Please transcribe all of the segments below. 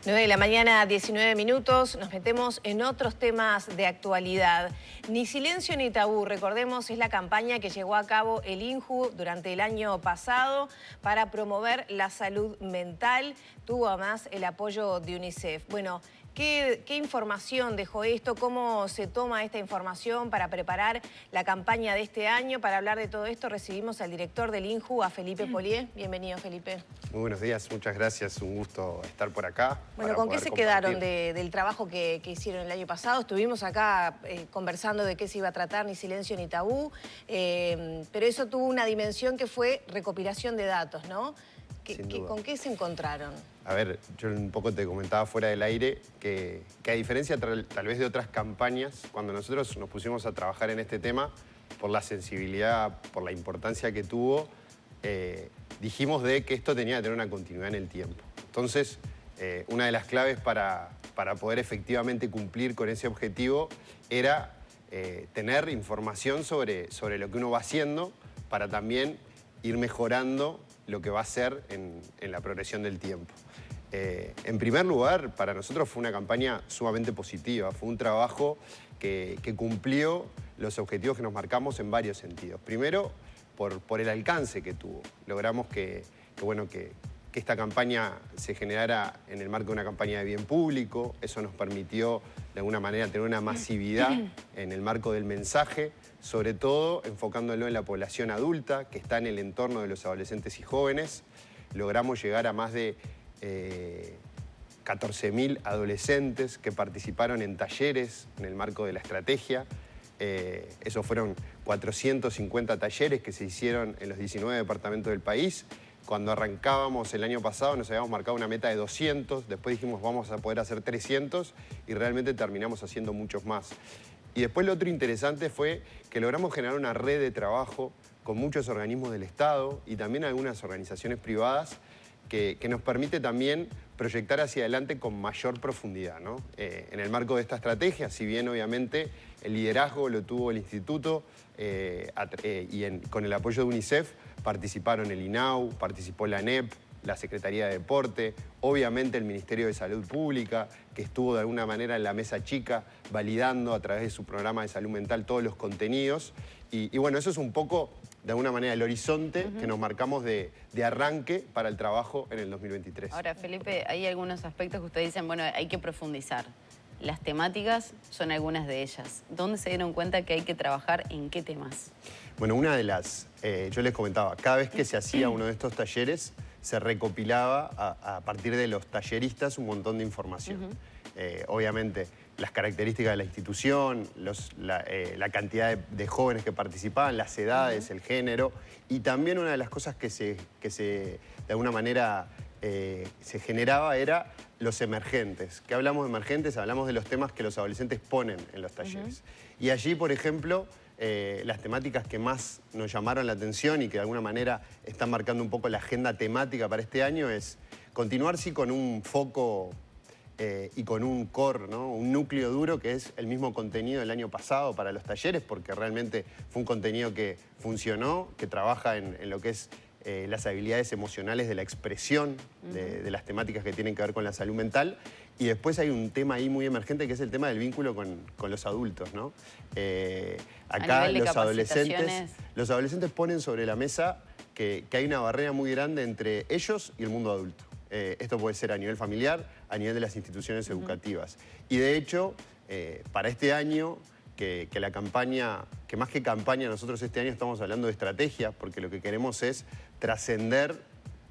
9 de la mañana, 19 minutos. Nos metemos en otros temas de actualidad. Ni silencio ni tabú, recordemos, es la campaña que llevó a cabo el INJU durante el año pasado para promover la salud mental. Tuvo además el apoyo de UNICEF. Bueno, ¿qué información dejó esto? ¿Cómo se toma esta información para preparar la campaña de este año? Para hablar de todo esto recibimos al director del INJU, a Felipe Polié. Bienvenido, Felipe. Muy buenos días, muchas gracias. Un gusto estar por acá. Bueno, ¿con qué se quedaron del trabajo que hicieron el año pasado? Estuvimos acá conversando de qué se iba a tratar, ni silencio ni tabú, pero eso tuvo una dimensión que fue recopilación de datos, ¿no? ¿Con qué se encontraron? A ver, yo un poco te comentaba fuera del aire que a diferencia tal vez de otras campañas, cuando nosotros nos pusimos a trabajar en este tema, por la sensibilidad, por la importancia que tuvo, dijimos de que esto tenía que tener una continuidad en el tiempo. Entonces, una de las claves para poder efectivamente cumplir con ese objetivo era tener información sobre lo que uno va haciendo para también ir mejorando lo que va a ser en la progresión del tiempo. En primer lugar, para nosotros fue una campaña sumamente positiva, fue un trabajo que cumplió los objetivos que nos marcamos en varios sentidos. Primero, por el alcance que tuvo. Logramos que esta campaña se generara en el marco de una campaña de bien público. Eso nos permitió, de alguna manera, tener una masividad en el marco del mensaje, sobre todo enfocándolo en la población adulta, que está en el entorno de los adolescentes y jóvenes. Logramos llegar a más de 14.000 adolescentes que participaron en talleres en el marco de la estrategia. Esos fueron 450 talleres que se hicieron en los 19 departamentos del país. Cuando arrancábamos el año pasado nos habíamos marcado una meta de 200, después dijimos vamos a poder hacer 300 y realmente terminamos haciendo muchos más. Y después lo otro interesante fue que logramos generar una red de trabajo con muchos organismos del Estado y también algunas organizaciones privadas que nos permite también proyectar hacia adelante con mayor profundidad, ¿no? En el marco de esta estrategia, si bien obviamente el liderazgo lo tuvo el Instituto con el apoyo de UNICEF, participaron el INAU, participó la ANEP, la Secretaría de Deporte, obviamente el Ministerio de Salud Pública, que estuvo de alguna manera en la mesa chica validando a través de su programa de salud mental todos los contenidos. Y bueno, eso es un poco, de alguna manera, el horizonte que nos marcamos de arranque para el trabajo en el 2023. Ahora, Felipe, hay algunos aspectos que ustedes dicen, bueno, hay que profundizar. Las temáticas son algunas de ellas. ¿Dónde se dieron cuenta que hay que trabajar en qué temas? Bueno, una de las, yo les comentaba, cada vez que se hacía uno de estos talleres, se recopilaba a partir de los talleristas un montón de información. Obviamente, las características de la institución, la cantidad de jóvenes que participaban, las edades, el género, y también una de las cosas que de alguna manera se generaba era los emergentes. ¿Qué hablamos de emergentes? Hablamos de los temas que los adolescentes ponen en los talleres. Y allí, por ejemplo, las temáticas que más nos llamaron la atención y que de alguna manera están marcando un poco la agenda temática para este año es continuar sí con un foco y con un core, ¿no? Un núcleo duro que es el mismo contenido del año pasado para los talleres, porque realmente fue un contenido que funcionó, que trabaja en lo que es las habilidades emocionales de la expresión de las temáticas que tienen que ver con la salud mental. Y después hay un tema ahí muy emergente que es el tema del vínculo con los adultos, ¿no? Acá los adolescentes ponen sobre la mesa que hay una barrera muy grande entre ellos y el mundo adulto. Esto puede ser a nivel familiar, a nivel de las instituciones educativas. Y de hecho, para este año, que la campaña, que más que campaña nosotros este año estamos hablando de estrategia, porque lo que queremos es trascender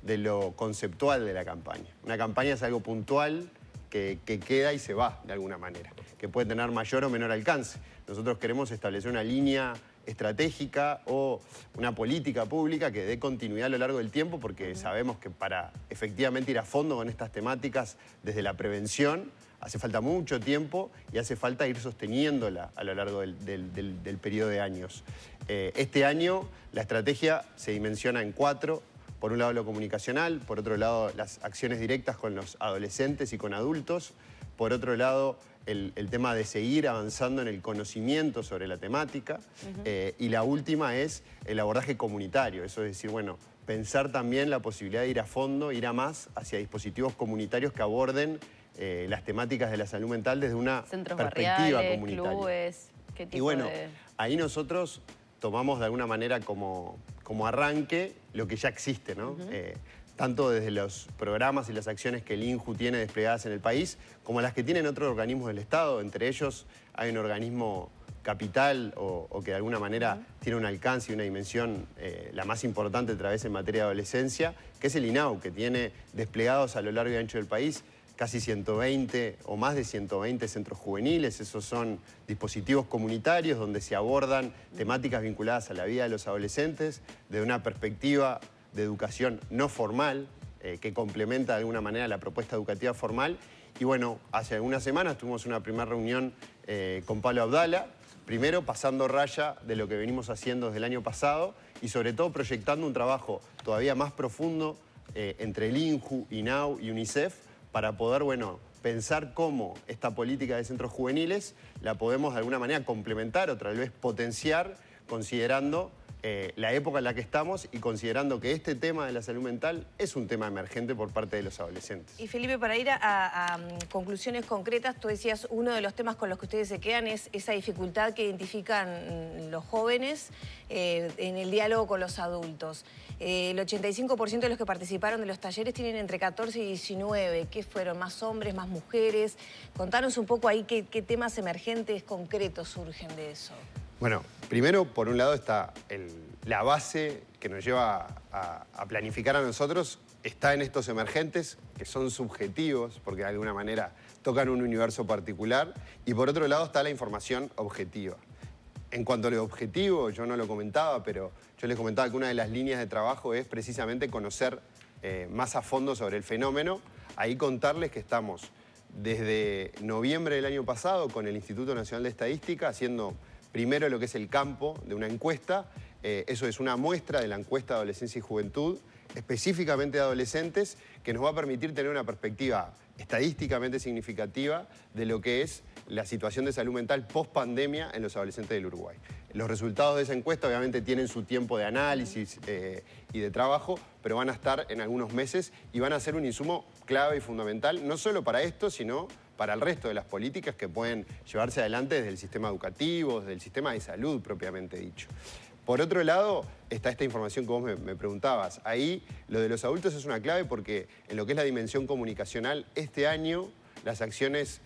de lo conceptual de la campaña. Una campaña es algo puntual que queda y se va de alguna manera, que puede tener mayor o menor alcance. Nosotros queremos establecer una línea estratégica o una política pública que dé continuidad a lo largo del tiempo, porque sabemos que para efectivamente ir a fondo con estas temáticas desde la prevención hace falta mucho tiempo y hace falta ir sosteniéndola a lo largo del periodo de años. Este año la estrategia se dimensiona en 4. Por un lado lo comunicacional, por otro lado las acciones directas con los adolescentes y con adultos, por otro lado el tema de seguir avanzando en el conocimiento sobre la temática y la última es el abordaje comunitario, eso es decir, bueno, pensar también la posibilidad de ir a fondo, ir a más hacia dispositivos comunitarios que aborden las temáticas de la salud mental desde una Centros perspectiva barriales, comunitaria. clubes, ¿qué tipo Y bueno, de...? ahí nosotros tomamos de alguna manera como arranque lo que ya existe, ¿no? Tanto desde los programas y las acciones que el INJU tiene desplegadas en el país, como las que tienen otros organismos del Estado. Entre ellos hay un organismo capital o que de alguna manera tiene un alcance y una dimensión la más importante otra vez en materia de adolescencia, que es el INAU, que tiene desplegados a lo largo y ancho del país casi 120 o más de 120 centros juveniles. Esos son dispositivos comunitarios donde se abordan temáticas vinculadas a la vida de los adolescentes desde una perspectiva de educación no formal, que complementa de alguna manera la propuesta educativa formal. Y bueno, hace algunas semanas tuvimos una primera reunión con Pablo Abdala, primero pasando raya de lo que venimos haciendo desde el año pasado y sobre todo proyectando un trabajo todavía más profundo entre el INJU, INAU y UNICEF para poder, bueno, pensar cómo esta política de centros juveniles la podemos de alguna manera complementar o tal vez potenciar considerando la época en la que estamos y considerando que este tema de la salud mental es un tema emergente por parte de los adolescentes. Y Felipe, para ir a conclusiones concretas, tú decías, uno de los temas con los que ustedes se quedan es esa dificultad que identifican los jóvenes en el diálogo con los adultos. El 85% de los que participaron de los talleres tienen entre 14 y 19. ¿Qué fueron? ¿Más hombres, más mujeres? Contanos un poco ahí qué temas emergentes concretos surgen de eso. Bueno, primero, por un lado, está la base que nos lleva a planificar a nosotros, está en estos emergentes, que son subjetivos, porque de alguna manera tocan un universo particular, y por otro lado está la información objetiva. En cuanto a lo objetivo, yo no lo comentaba, pero yo les comentaba que una de las líneas de trabajo es precisamente conocer más a fondo sobre el fenómeno. Ahí contarles que estamos desde noviembre del año pasado con el Instituto Nacional de Estadística haciendo primero lo que es el campo de una encuesta. Eso es una muestra de la encuesta de adolescencia y juventud, específicamente de adolescentes, que nos va a permitir tener una perspectiva estadísticamente significativa de lo que es la situación de salud mental post-pandemia en los adolescentes del Uruguay. Los resultados de esa encuesta obviamente tienen su tiempo de análisis y de trabajo, pero van a estar en algunos meses y van a ser un insumo clave y fundamental, no solo para esto, sino para el resto de las políticas que pueden llevarse adelante desde el sistema educativo, desde el sistema de salud propiamente dicho. Por otro lado, está esta información que vos me preguntabas. Ahí lo de los adultos es una clave porque en lo que es la dimensión comunicacional, este año las acciones,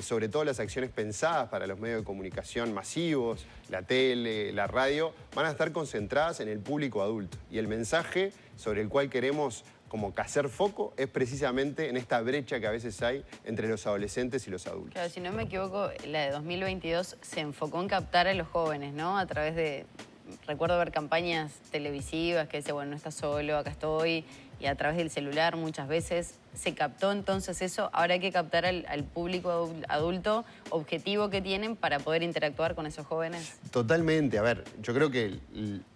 sobre todo las acciones pensadas para los medios de comunicación masivos, la tele, la radio, van a estar concentradas en el público adulto. Y el mensaje sobre el cual queremos como que hacer foco es precisamente en esta brecha que a veces hay entre los adolescentes y los adultos. Claro, si no me equivoco, la de 2022 se enfocó en captar a los jóvenes, ¿no? A través de... Recuerdo ver campañas televisivas que decían, bueno, no estás solo, acá estoy, y a través del celular muchas veces se captó entonces eso. Ahora hay que captar al público adulto objetivo que tienen para poder interactuar con esos jóvenes. Totalmente. A ver, yo creo que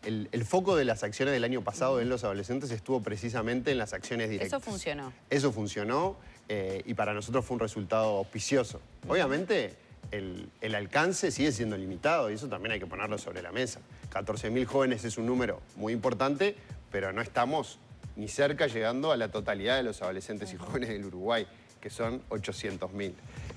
el foco de las acciones del año pasado en los adolescentes estuvo precisamente en las acciones directas. Eso funcionó. Eso funcionó y para nosotros fue un resultado auspicioso. Obviamente el alcance sigue siendo limitado y eso también hay que ponerlo sobre la mesa. 14.000 jóvenes es un número muy importante, pero no estamos ni cerca llegando a la totalidad de los adolescentes y jóvenes del Uruguay, que son 800.000.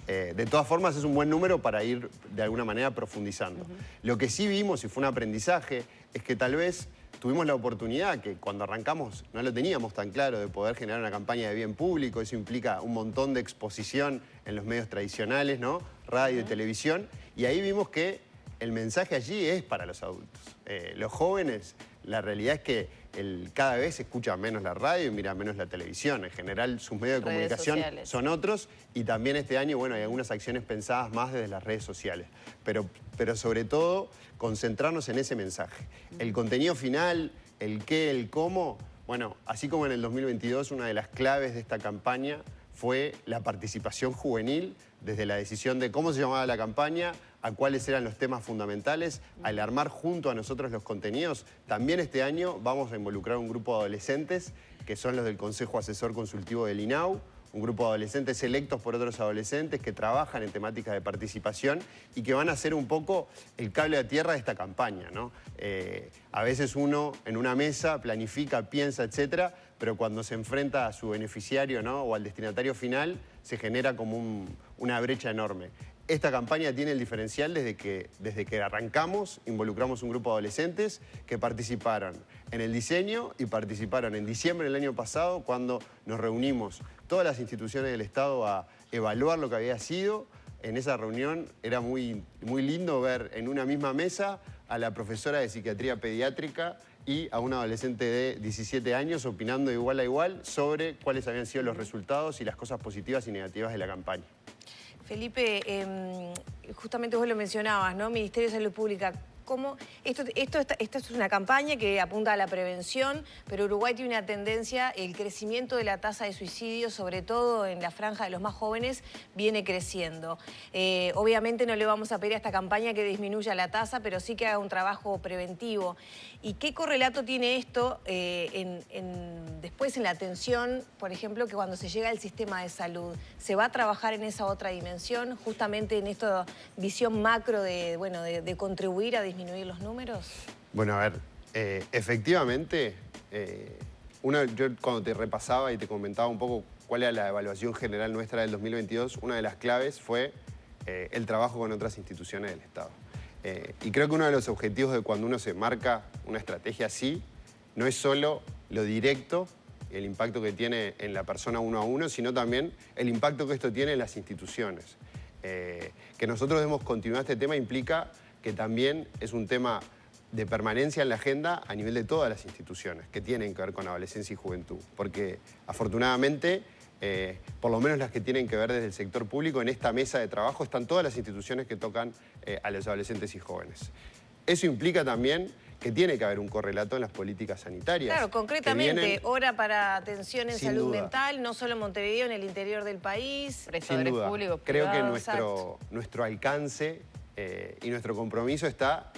De todas formas, es un buen número para ir de alguna manera profundizando. Lo que sí vimos, y fue un aprendizaje, es que tal vez tuvimos la oportunidad, que cuando arrancamos no lo teníamos tan claro, de poder generar una campaña de bien público. Eso implica un montón de exposición en los medios tradicionales, ¿no? Radio y televisión. Y ahí vimos que el mensaje allí es para los adultos. Los jóvenes, la realidad es que cada vez escuchan menos la radio y miran menos la televisión. En general, sus medios de comunicación son otros. Y también este año, bueno, hay algunas acciones pensadas más desde las redes sociales. Pero sobre todo, concentrarnos en ese mensaje. El contenido final, el qué, el cómo. Bueno, así como en el 2022, una de las claves de esta campaña fue la participación juvenil, desde la decisión de cómo se llamaba la campaña, a cuáles eran los temas fundamentales, al armar junto a nosotros los contenidos. También este año vamos a involucrar un grupo de adolescentes, que son los del Consejo Asesor Consultivo del INAU, un grupo de adolescentes electos por otros adolescentes que trabajan en temáticas de participación y que van a ser un poco el cable a tierra de esta campaña, ¿no? A veces uno en una mesa planifica, piensa, etcétera, pero cuando se enfrenta a su beneficiario, ¿no?, o al destinatario final, se genera como una brecha enorme. Esta campaña tiene el diferencial desde que arrancamos, involucramos un grupo de adolescentes que participaron en el diseño y participaron en diciembre del año pasado cuando nos reunimos todas las instituciones del Estado a evaluar lo que había sido. En esa reunión era muy lindo ver en una misma mesa a la profesora de psiquiatría pediátrica y a un adolescente de 17 años opinando de igual a igual sobre cuáles habían sido los resultados y las cosas positivas y negativas de la campaña. Felipe, justamente vos lo mencionabas, ¿no? Ministerio de Salud Pública. ¿Cómo? Esto es una campaña que apunta a la prevención, pero Uruguay tiene una tendencia, el crecimiento de la tasa de suicidio, sobre todo en la franja de los más jóvenes, viene creciendo. Obviamente no le vamos a pedir a esta campaña que disminuya la tasa, pero sí que haga un trabajo preventivo. ¿Y qué correlato tiene esto después en la atención, por ejemplo, que cuando se llega al sistema de salud? ¿Se va a trabajar en esa otra dimensión, justamente en esta visión macro de contribuir a disminuir los números? Bueno, a ver, efectivamente, yo cuando te repasaba y te comentaba un poco cuál era la evaluación general nuestra del 2022, una de las claves fue el trabajo con otras instituciones del Estado. Y creo que uno de los objetivos de cuando uno se marca una estrategia así, no es solo lo directo, el impacto que tiene en la persona uno a uno, sino también el impacto que esto tiene en las instituciones. Que nosotros debemos continuar este tema implica que también es un tema de permanencia en la agenda a nivel de todas las instituciones que tienen que ver con adolescencia y juventud. Porque afortunadamente, por lo menos las que tienen que ver desde el sector público, en esta mesa de trabajo están todas las instituciones que tocan a los adolescentes y jóvenes. Eso implica también que tiene que haber un correlato en las políticas sanitarias. Claro, concretamente, hora para atención en salud mental, no solo en Montevideo, en el interior del país. Prestadores públicos, creo que privados, nuestro alcance y nuestro compromiso está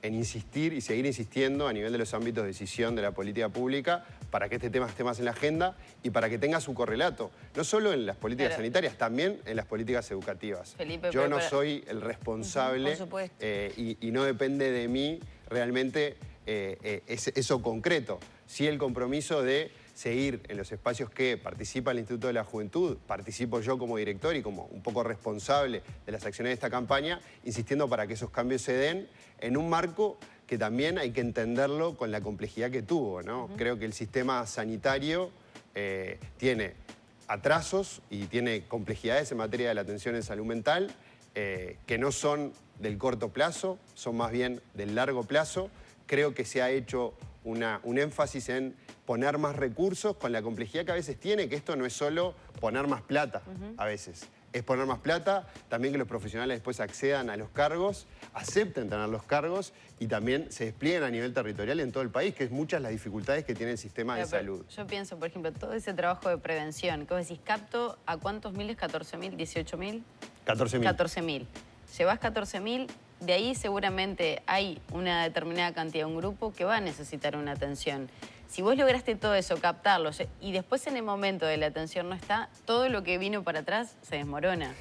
en insistir y seguir insistiendo a nivel de los ámbitos de decisión de la política pública para que este tema esté más en la agenda y para que tenga su correlato, no solo en las políticas sanitarias, también en las políticas educativas. Felipe, yo no soy el responsable y no depende de mí realmente eso concreto. Sí el compromiso de seguir en los espacios que participa el Instituto de la Juventud, participo yo como director y como un poco responsable de las acciones de esta campaña, insistiendo para que esos cambios se den en un marco que también hay que entenderlo con la complejidad que tuvo, ¿no? Creo que el sistema sanitario tiene atrasos y tiene complejidades en materia de la atención en salud mental que no son del corto plazo, son más bien del largo plazo. Creo que se ha hecho un énfasis en poner más recursos con la complejidad que a veces tiene, que esto no es solo poner más plata a veces. Es poner más plata, también que los profesionales después accedan a los cargos, acepten tener los cargos y también se desplieguen a nivel territorial en todo el país, que es muchas las dificultades que tiene el sistema de salud. Yo pienso, por ejemplo, todo ese trabajo de prevención, que vos decís, capto a cuántos miles, 14.000, 18.000. 14.000. 14.000. Llevas 14.000, de ahí seguramente hay una determinada cantidad, un grupo que va a necesitar una atención. Si vos lograste todo eso, captarlo, y después en el momento de la atención no está, todo lo que vino para atrás se desmorona.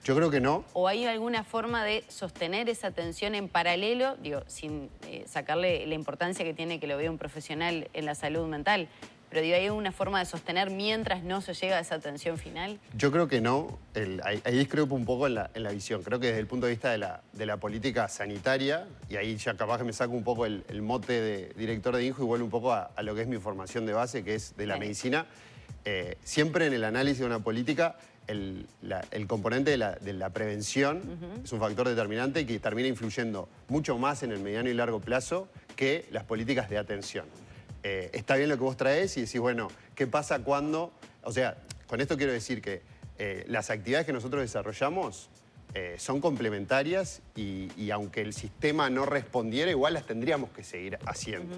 Yo creo que no. ¿O hay alguna forma de sostener esa atención en paralelo, digo, sin sacarle la importancia que tiene que lo vea un profesional en la salud mental? Pero digo, ¿hay una forma de sostener mientras no se llega a esa atención final? Yo creo que no. Ahí discrepo un poco en la visión. Creo que desde el punto de vista de la política sanitaria, y ahí ya capaz que me saco un poco el mote de director de INJU y vuelvo un poco a lo que es mi formación de base, que es de la medicina. Siempre en el análisis de una política, el componente de la prevención es un factor determinante y que termina influyendo mucho más en el mediano y largo plazo que las políticas de atención. Está bien lo que vos traés y decís, bueno, ¿qué pasa cuando...? O sea, con esto quiero decir que las actividades que nosotros desarrollamos son complementarias y aunque el sistema no respondiera, igual las tendríamos que seguir haciendo.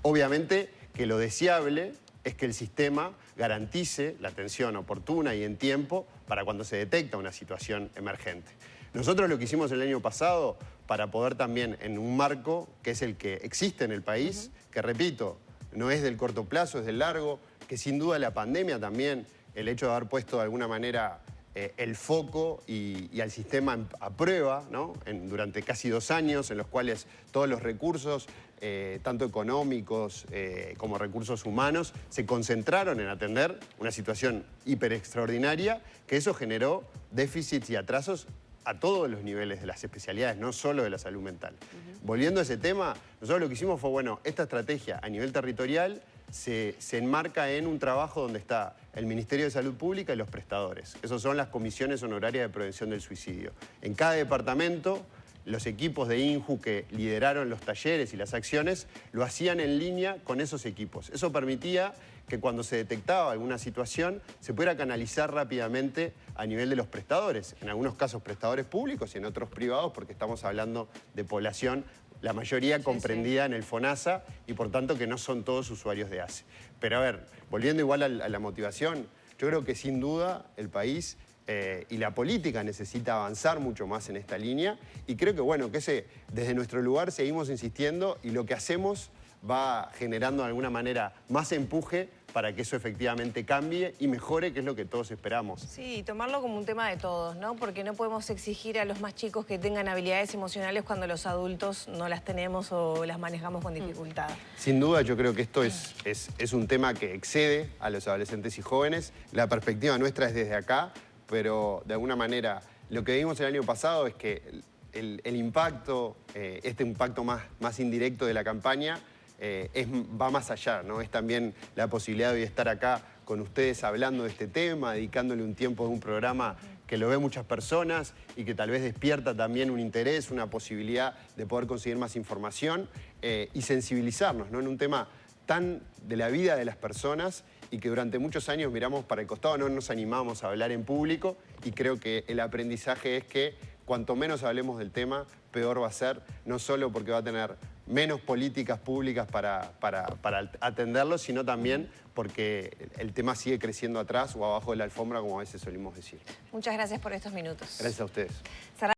Obviamente que lo deseable es que el sistema garantice la atención oportuna y en tiempo para cuando se detecta una situación emergente. Nosotros lo que hicimos el año pasado para poder también en un marco que es el que existe en el país, que repito, no es del corto plazo, es del largo, que sin duda la pandemia también el hecho de haber puesto de alguna manera el foco y al sistema a prueba, ¿no? Durante casi 2 años, en los cuales todos los recursos, tanto económicos como recursos humanos, se concentraron en atender una situación hiper extraordinaria, que eso generó déficits y atrasos a todos los niveles de las especialidades, no solo de la salud mental. Volviendo a ese tema, nosotros lo que hicimos fue, bueno, esta estrategia a nivel territorial se enmarca en un trabajo donde está el Ministerio de Salud Pública y los prestadores. Esas son las comisiones honorarias de prevención del suicidio. En cada departamento, los equipos de INJU que lideraron los talleres y las acciones lo hacían en línea con esos equipos. Eso permitía que cuando se detectaba alguna situación se pudiera canalizar rápidamente a nivel de los prestadores. En algunos casos prestadores públicos y en otros privados, porque estamos hablando de población, la mayoría comprendida en el FONASA y por tanto que no son todos usuarios de ACE. Pero a ver, volviendo igual a la motivación, yo creo que sin duda el país y la política necesita avanzar mucho más en esta línea y creo que bueno, que desde nuestro lugar seguimos insistiendo y lo que hacemos va generando de alguna manera más empuje para que eso efectivamente cambie y mejore, que es lo que todos esperamos. Sí, tomarlo como un tema de todos, ¿no? Porque no podemos exigir a los más chicos que tengan habilidades emocionales cuando los adultos no las tenemos o las manejamos con dificultad. Sin duda, yo creo que esto es un tema que excede a los adolescentes y jóvenes. La perspectiva nuestra es desde acá, pero de alguna manera lo que vimos el año pasado es que el impacto, este impacto más indirecto de la campaña, va más allá, ¿no? Es también la posibilidad de hoy estar acá con ustedes hablando de este tema, dedicándole un tiempo de un programa que lo ven muchas personas y que tal vez despierta también un interés, una posibilidad de poder conseguir más información y sensibilizarnos, ¿no? En un tema tan de la vida de las personas y que durante muchos años miramos para el costado, no nos animamos a hablar en público y creo que el aprendizaje es que cuanto menos hablemos del tema, peor va a ser, no solo porque va a tener menos políticas públicas para atenderlo, sino también porque el tema sigue creciendo atrás o abajo de la alfombra, como a veces solimos decir. Muchas gracias por estos minutos. Gracias a ustedes.